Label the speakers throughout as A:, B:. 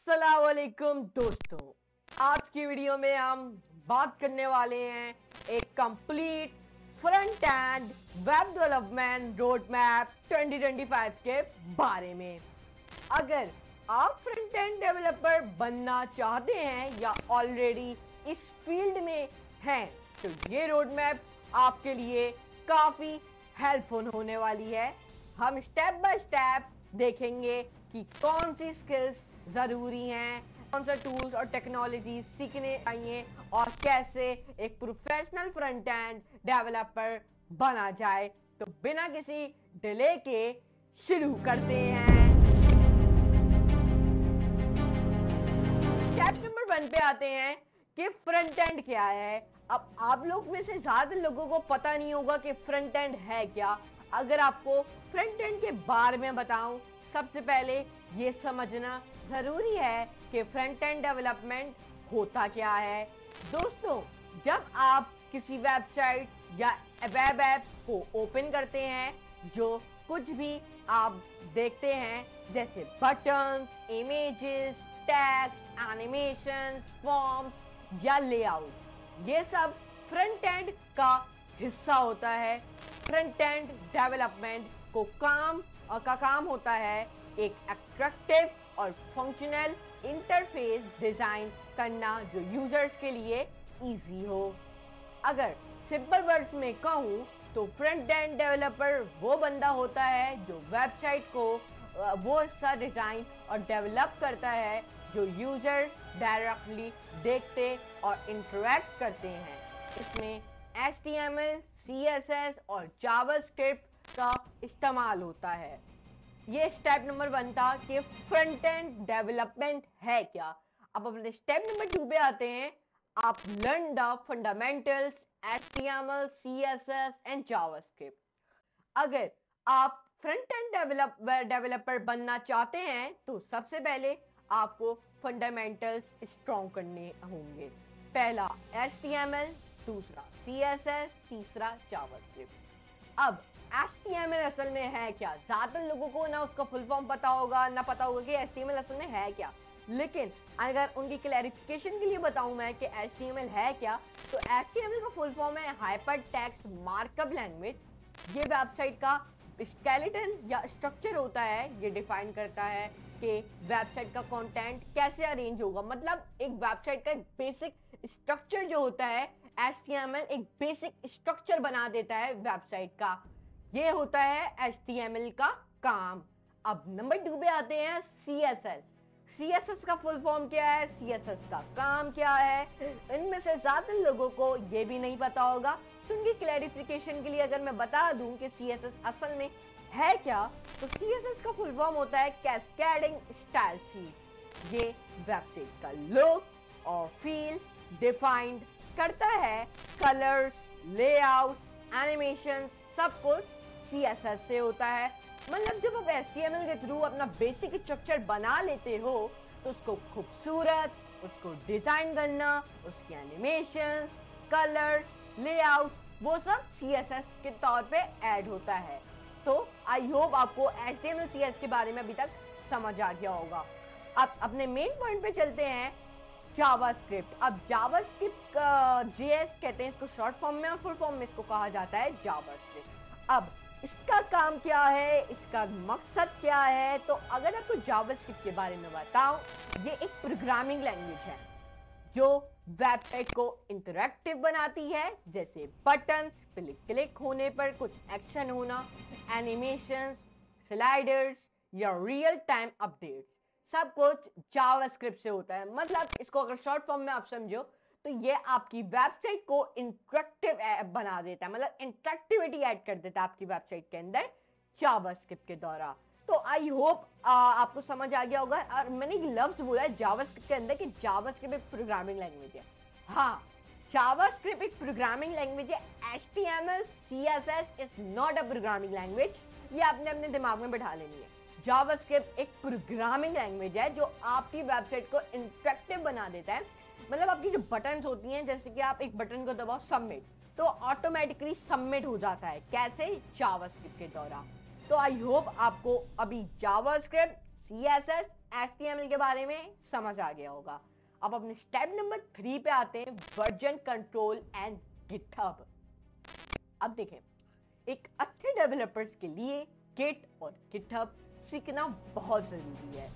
A: अस्सलामुअलैकुम दोस्तों, आज की वीडियो में हम बात करने वाले हैं एक complete front end web development road map 2025 के बारे में। अगर आप फ्रंट एंड डेवलपर बनना चाहते हैं या ऑलरेडी इस फील्ड में हैं तो ये रोड मैप आपके लिए काफ़ी हेल्पफुल होने वाली है। हम स्टेप बाय स्टेप देखेंगे कि कौन सी स्किल्स ज़रूरी हैं, कौन सा टूल्स और टेक्नोलॉजी सीखने चाहिए और कैसे एक प्रोफेशनल फ्रंट एंड डेवलपर बना जाए। तो बिना किसी डिले के शुरू करते हैं। स्टेप नंबर 1 पे आते हैं कि फ्रंट एंड क्या है। अब आप लोग में से ज़्यादा लोगों को पता नहीं होगा कि फ्रंट एंड है क्या। अगर आपको फ्रंट एंड के बारे में बताऊं, सबसे पहले ये समझना ज़रूरी है कि फ्रंट एंड डेवलपमेंट होता क्या है। दोस्तों, जब आप किसी वेबसाइट या वेब ऐप को ओपन करते हैं, जो कुछ भी आप देखते हैं जैसे buttons, images, text, animation, forms या लेआउट, ये सब फ्रंट एंड का हिस्सा होता है। फ्रंट एंड डेवलपमेंट को काम होता है एक अट्रैक्टिव और फंक्शनल इंटरफेस डिजाइन करना जो यूजर्स के लिए इजी हो। अगर सिंपल वर्ड्स में कहूँ तो फ्रंट एंड डेवलपर वो बंदा होता है जो वेबसाइट को वो हिस्सा डिजाइन और डेवलप करता है जो यूजर डायरेक्टली देखते और इंटरेक्ट करते हैं। इसमें HTML, CSS और जावास्क्रिप्ट का इस्तेमाल होता है। ये स्टेप नंबर 1 था कि फ्रंट एंड डेवलपमेंट है क्या। अब अपने स्टेप नंबर 2 पे आते हैं। आप learn the fundamentals HTML, CSS and JavaScript. अगर आप फ्रंट एंड डेवलपर बनना चाहते हैं तो सबसे पहले आपको फंडामेंटल्स स्ट्रॉन्ग करने होंगे। पहला HTML, दूसरा CSS, तीसरा जावास्क्रिप्ट। अब HTML असल में है क्या? ज्यादा लोगों को ना उसका फुल फॉर्म पता होगा ना पता होगा कि HTML असल में है क्या। लेकिन अगर उनकी क्लैरिफिकेशन के लिए बताऊं मैं कि HTML है क्या, तो HTML का फुल फॉर्म है हाइपर टेक्स्ट मार्कअप लैंग्वेज। ये वेबसाइट का स्केलेटन या स्ट्रक्चर होता है। ये डिफाइन करता है कि वेबसाइट का कंटेंट कैसे अरेंज होगा। मतलब एक वेबसाइट का एक बेसिक स्ट्रक्चर जो होता है, HTML एक बेसिक स्ट्रक्चर बना देता है वेबसाइट का। ये होता है HTML का काम। अब नंबर 2 पे आते हैं CSS। CSS का फुल फॉर्म क्या है, CSS का काम क्या है, इनमें से ज्यादा लोगों को ये भी नहीं पता होगा। तो उनकी क्लैरिफिकेशन के लिए अगर मैं बता दूं कि CSS असल में है क्या, तो CSS का फुल फॉर्म होता है कैस्केडिंग स्टाइल शीट। ये वेबसाइट का लुक और फील डिफाइंड करता है। कलर्स, लेआउट्स, एनिमेशंस सब कुछ CSS से होता है। मतलब जब आप HTML के थ्रू अपना बेसिक स्ट्रक्चर बना लेते हो तो उसको खूबसूरत, उसको डिजाइन करना, उसकी एनिमेशंस, कलर्स, लेआउट, वो सब CSS के तौर पे ऐड होता है। तो आई होप आपको HTML CSS के बारे में अभी तक समझ आ गया होगा। अब अपने मेन पॉइंट पे चलते हैं, जावास्क्रिप्ट। अब जावास्क्रिप्ट JS कहते हैं इसको शॉर्ट फॉर्म में, और फुल फॉर्म में इसको कहा जाता है जावास्क्रिप्ट। अब इसका काम क्या है, इसका मकसद क्या है, तो अगर आपको जावास्क्रिप्ट के बारे में बताऊं, ये एक प्रोग्रामिंग लैंग्वेज है जो वेबसाइट को इंटरैक्टिव बनाती है। जैसे बटन्स, क्लिक होने पर कुछ एक्शन होना, एनिमेशंस, स्लाइडर्स या रियल टाइम अपडेट्स, सब कुछ जावास्क्रिप्ट से होता है। मतलब इसको अगर शॉर्ट फॉर्म में आप समझो तो ये आपकी वेबसाइट को इंटरैक्टिव बना देता है। मतलब इंटरैक्टिविटी ऐड कर देता है आपकी वेबसाइट के अंदर जावास्क्रिप्ट के द्वारा। तो आई होप आपको समझ आ गया होगा। और मैंने एक लफ्ज बोला है जावास्क्रिप्ट के अंदर कि जावास्क्रिप्ट एक प्रोग्रामिंग लैंग्वेज है। हाँ, जावास्क्रिप्ट एक प्रोग्रामिंग लैंग्वेज है। HTML, CSS is not a programming language. ये आपने अपने दिमाग में बैठा लेनी है। जावास्क्रिप्ट एक प्रोग्रामिंग लैंग्वेज है जो आपकी वेबसाइट को इंटरैक्टिव बना देता है। मतलब आपकी जो बटन्स होती हैं, जैसे कि आप एक बटन को दबाओ सबमिट, तो ऑटोमेटिकली सबमिट हो जाता है। कैसे? जावास्क्रिप्ट के द्वारा। तो आई होप आपको अभी जावास्क्रिप्ट, CSS HTML के बारे में समझ आ गया होगा। अब अपने स्टेप नंबर 3 पे आते हैं, वर्जन कंट्रोल एंड गिटहब। अब देखें, एक अच्छे डेवलपर्स के लिए गिट और गिटहब सीखना बहुत जरूरी है।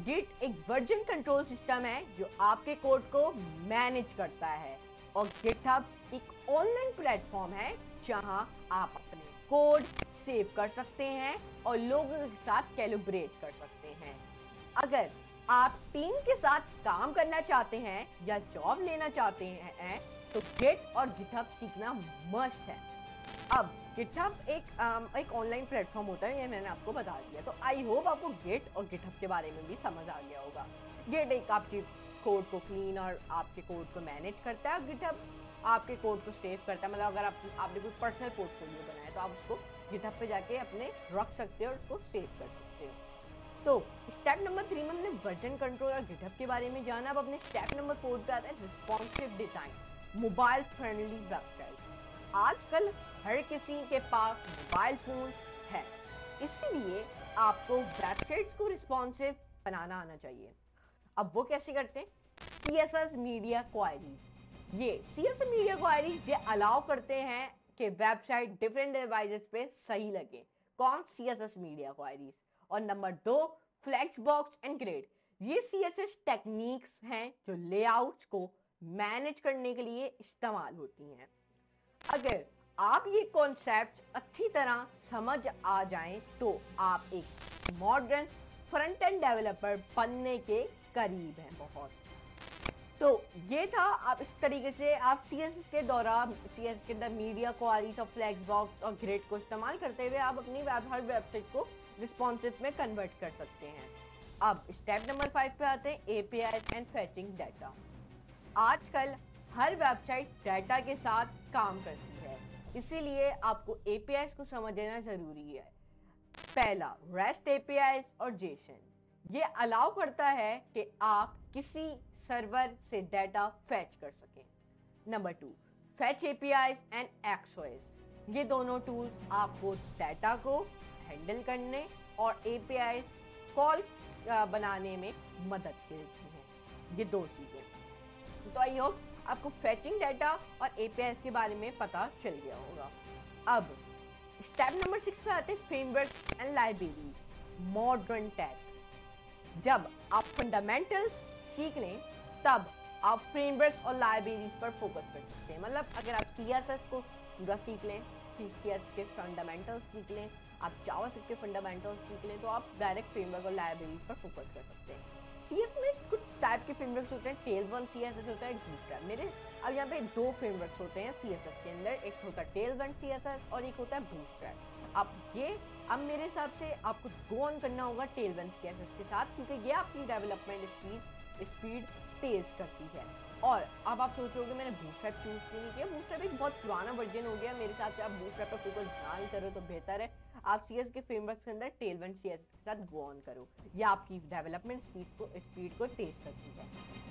A: गिट एक वर्जन कंट्रोल सिस्टम है जो आपके कोड को मैनेज करता है, और गिटहब एक ऑनलाइन प्लेटफॉर्म है जहां आप अपने कोड सेव कर सकते हैं और लोगों के साथ कैलिब्रेट कर सकते हैं। अगर आप टीम के साथ काम करना चाहते हैं या जॉब लेना चाहते हैं तो गिट और गिटहब सीखना मस्ट है। अब गिटहब एक ऑनलाइन प्लेटफॉर्म होता है, ये मैंने आपको बता दिया। तो आई होप आपको गिट और गिटहब के बारे में भी समझ आ गया होगा। गिट एक आपके कोड को क्लीन और आपके कोड को मैनेज करता है, गिटहब आपके कोड को सेव करता है। मतलब अगर आपने कोई पर्सनल पोर्टफोलियो बनाया तो आप उसको गिटहब पे जाके अपने रख सकते हो और उसको सेव कर सकते हो। तो स्टेप नंबर 3 में हमने वर्जन कंट्रोल और गिटहब के बारे में जाना। अब अपने स्टेप नंबर 4 पे आता है responsive design, mobile friendly website. आजकल हर किसी के पास मोबाइल फोन है, इसीलिए आपको वेबसाइट्स को रिस्पॉन्सिव बनाना आना चाहिए। अब वो कैसे करते हैं? CSS media queries. ये CSS मीडिया क्वेरीज ये अलाउ करते हैं कि वेबसाइट डिफरेंट डिवाइसेस पे सही लगे। कौन? CSS media queries. और number 2, flex box and grid. ये CSS टेक्निक्स हैं जो लेआउट्स को मैनेज करने के लिए इस्तेमाल होती हैं। अगर आप ये कॉन्सेप्ट्स अच्छी तरह समझ आ जाएं तो आप एक मॉडर्न फ्रंट एंड डेवलपर बनने के करीब हैं बहुत। तो ये था, आप इस तरीके से आप CSS के दौरान CSS के अंदर मीडिया क्वेरीज और फ्लेक्स बॉक्स और ग्रिड को इस्तेमाल करते हुए आप अपनी हर वेबसाइट को रिस्पॉन्सिव में कन्वर्ट कर सकते हैं। अब स्टेप नंबर 5 पे आते हैं, APIs एंड फेचिंग डाटा। आजकल हर वेबसाइट डाटा के साथ काम करती है, इसीलिए आपको APIs को समझना जरूरी है। पहला, REST APIs और JSON। ये अलाउ करता है कि आप किसी सर्वर से डाटा फेच कर सकें। Number 2, fetch APIs and XOS। ये दोनों टूल्स आपको डाटा को हैंडल करने और API कॉल बनाने में मदद करती हैं। ये दो चीजें। तो आई होप आपको फेचिंग डाटा और APIs के बारे में पता चल गया होगा। अब स्टेप नंबर 6 पे आते हैं, framework and libraries, modern tag. जब आप फंडामेंटल्स सीख लें तब आप फ्रेमवर्क्स और लाइब्रेरीज पर फोकस कर सकते हैं। मतलब अगर आप CSS को पूरा सीख लें, फिर CSS के फंडामेंटल्स सीख लें, आप जावास्क्रिप्ट के फंडामेंटल्स सीख लें, तो आप डायरेक्ट फ्रेमवर्क और लाइब्रेरीज पर फोकस कर सकते हैं। CSS में कुछ टाइप के फ्रेमवर्क्स होते हैं, Tailwind CSS होता है, एक दूसरा मेरे अब यहाँ पे 2 फ्रेमवर्क्स होते हैं CSS के अंदर, एक होता है Tailwind CSS और एक होता है Bootstrap। अब मेरे हिसाब से आपको गो ऑन करना होगा Tailwind CSS के साथ, क्योंकि ये आपकी डेवलपमेंट स्पीड तेज करती है। और अब आप सोचोगे मैंने Bootstrap चूज क्यों नहीं किया? Bootstrap एक बहुत पुराना वर्जन हो गया, मेरे हिसाब से आप Bootstrap पर फोकस ध्यान करो तो बेहतर है। आप CSS के फ्रेमवर्क्स के अंदर Tailwind CSS के साथ गो ऑन करो, ये आपकी डेवलपमेंट स्पीड को तेज करती है।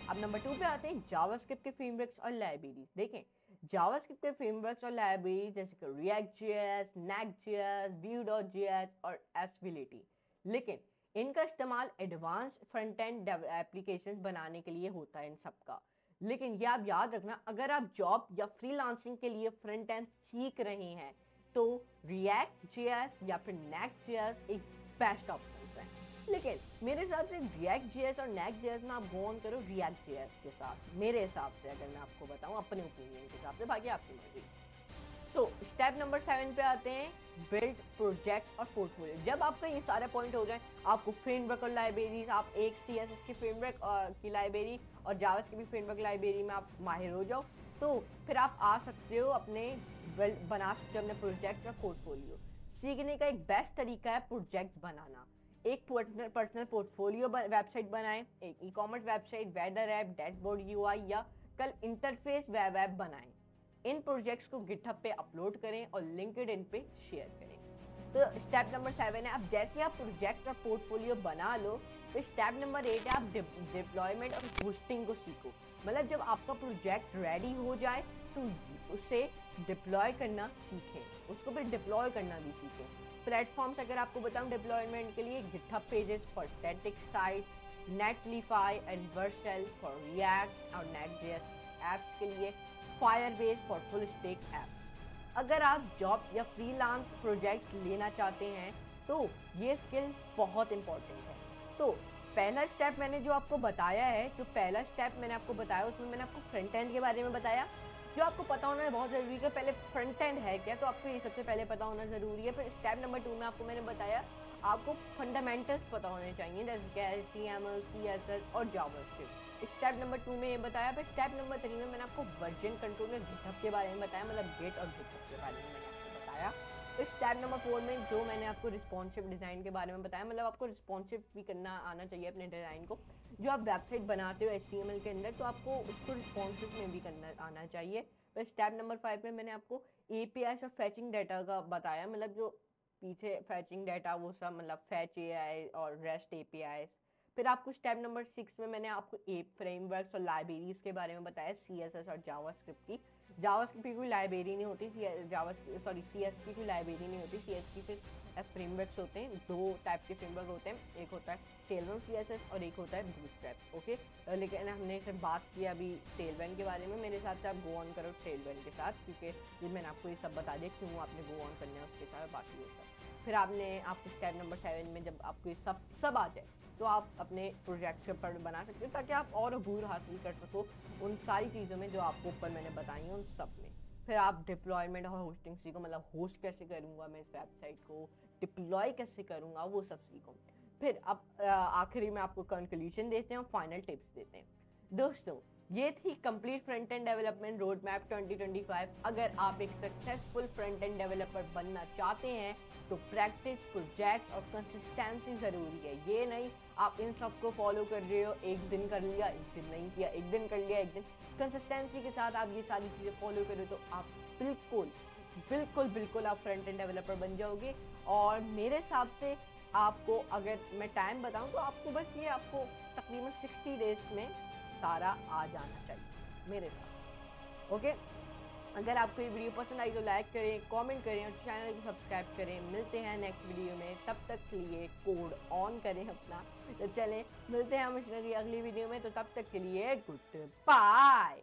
A: अब नंबर 2 पे आते हैं, जावास्क्रिप्ट के फ्रेमवर्क्स और लाइब्रेरीज। देखें, जावास्क्रिप्ट के फ्रेमवर्क्स और लाइब्रेरी जैसे कि React.js, Next.js, Vue.js और Svlity, लेकिन इनका इस्तेमाल एडवांस फ्रंट एंड एप्लीकेशन बनाने के लिए होता है इन सबका। लेकिन ये आप याद रखना, अगर आप जॉब या फ्रीलांसिंग के लिए फ्रंट एंड सीख रहे हैं तो React.js या फिर Next.js एक बेस्ट ऑप्शन है। लेकिन मेरे हिसाब से React.js और Next.js में आप गो ऑन करो React.js के साथ, मेरे हिसाब से, अगर मैं आपको बताऊं अपने ओपिनियन के हिसाब से, बाकी आपकी मर्जी। तो स्टेप नंबर 7 पे आते हैं, बिल्ड प्रोजेक्ट्स और पोर्टफोलियो। जब आपका ये सारे पॉइंट हो जाए, आपको फ्रेमवर्क और लाइब्रेरीज, आप एक CSS की फ्रेमवर्क की लाइब्रेरी और जावास्क्रिप्ट की भी फ्रेमवर्क लाइब्रेरी में आप माहिर हो जाओ, तो फिर आप आ सकते हो बना सकते हो अपने प्रोजेक्ट और पोर्टफोलियो। सीखने का एक बेस्ट तरीका है प्रोजेक्ट बनाना। एक पर्सनल पोर्टफोलियो वेबसाइट बनाएं, एक ecommerce website, weather app, dashboard UI या कल इंटरफेस वेब ऐप बनाएं। इन प्रोजेक्ट्स को गिटहब पे अपलोड करें और लिंक्डइन पे शेयर करें। तो स्टेप नंबर 7 है, अब जैसे आप प्रोजेक्ट और पोर्टफोलियो बना लो, तो स्टेप नंबर 8 है, आप डिप्लॉयमेंट और बूस्टिंग को सीखो। मतलब जब आपका प्रोजेक्ट रेडी हो जाए तो उसे डिप्लॉय करना सीखें, उसको फिर डिप्लॉय करना भी सीखें। प्लेटफॉर्म्स अगर आपको बताऊं डिप्लॉयमेंट के लिए, GitHub pages for static site, नेटलीफाई and Vercel for react और नेटजेएस एप्स के लिए, Firebase for full stack apps. अगर आप जॉब या फ्रीलांस प्रोजेक्ट्स लेना चाहते हैं तो ये स्किल बहुत इंपॉर्टेंट है। तो पहला स्टेप मैंने जो आपको बताया है, जो पहला स्टेप मैंने आपको बताया उसमें मैंने आपको फ्रंट एंड के बारे में बताया, जो आपको पता होना बहुत ज़रूरी है। पहले फ्रंट एंड है क्या, तो आपको ये सबसे पहले पता होना ज़रूरी है। फिर स्टेप नंबर 2 में आपको मैंने बताया आपको फंडामेंटल्स पता होने चाहिए, जैसे कि HTML, CSS और जावास्क्रिप्ट। स्टेप नंबर 2 में ये बताया। फिर स्टेप नंबर 3 में मैंने आपको वर्जन कंट्रोल में गिटहब के बारे में बताया, मतलब गिट और गिटहब के बारे में मैंने आपको बताया। स्टेप नंबर 4 में जो मैंने आपको रिस्पॉन्सिव डिज़ाइन के बारे में बताया, मतलब आपको रिस्पॉन्सिव भी करना आना चाहिए अपने डिज़ाइन को। जो आप वेबसाइट बनाते हो HTML के अंदर, तो आपको उसको रिस्पॉन्सिव में भी करना आना चाहिए। फिर स्टेप नंबर 5 में मैंने आपको APIs और फैचिंग डाटा का बताया, मतलब जो पीछे फैचिंग डाटा वो सब, मतलब फैच AI और रेस्ट APIs। फिर आपको स्टेप नंबर 6 में मैंने आपको ऐप फ्रेमवर्क्स और लाइब्रेरीज के बारे में बताया, CSS और जावास्क्रिप्ट की। जावास्क्रिप्ट की कोई लाइब्रेरी नहीं होती, CS की कोई लाइब्रेरी नहीं होती। CS की सिर्फ फ्रेमवर्क्स होते हैं, 2 टाइप के फ्रेमवर्क होते हैं, एक होता है टेलविन CSS और एक होता है बूटस्ट्रैप। ओके, लेकिन हमने सिर्फ बात की अभी टेलविन के बारे में। मेरे साथ आप गो ऑन करो टेलविन के साथ, क्योंकि ये मैंने आपको ये सब बता दिया क्यों आपने गो ऑन करना है उसके साथ, बाकी ये सब। फिर आपको स्टेप नंबर 7 में जब आपको ये सब आ जाए तो आप अपने प्रोजेक्ट्स पर बना सकते हो, ताकि आप और अबूर हासिल कर सको उन सारी चीज़ों में जो आपको ऊपर मैंने बताई हैं, उन सब में। फिर आप डिप्लॉयमेंट और होस्टिंग सीखो, मतलब होस्ट कैसे करूँगा मैं इस वेबसाइट को, डिप्लॉय कैसे करूँगा, वो सब सीखो। फिर अब आखिरी में आपको कंक्लूजन देते हैं और फाइनल टिप्स देते हैं। दोस्तों, ये थी complete front end development road map 2025। अगर आप एक सक्सेसफुल फ्रंट एंड डेवलपर बनना चाहते हैं तो प्रैक्टिस, प्रोजेक्ट्स और कंसिस्टेंसी ज़रूरी है। ये नहीं आप इन सबको फॉलो कर रहे हो, एक दिन कर लिया, एक दिन नहीं किया, एक दिन कर लिया, एक दिन। कंसिस्टेंसी के साथ आप ये सारी चीज़ें फॉलो करो तो आप बिल्कुल बिल्कुल बिल्कुल आप फ्रंट एंड डेवलपर बन जाओगे। और मेरे हिसाब से आपको अगर मैं टाइम बताऊं तो आपको बस ये आपको तकरीबन 60 डेज में सारा आ जाना चाहिए मेरे साथ। ओके, अगर आपको ये वीडियो पसंद आई तो लाइक करें, कमेंट करें और चैनल को सब्सक्राइब करें। मिलते हैं नेक्स्ट वीडियो में, तब तक के लिए कोड ऑन करें अपना। तो चलें, मिलते हैं हम अगली वीडियो में, तो तब तक के लिए गुड बाय।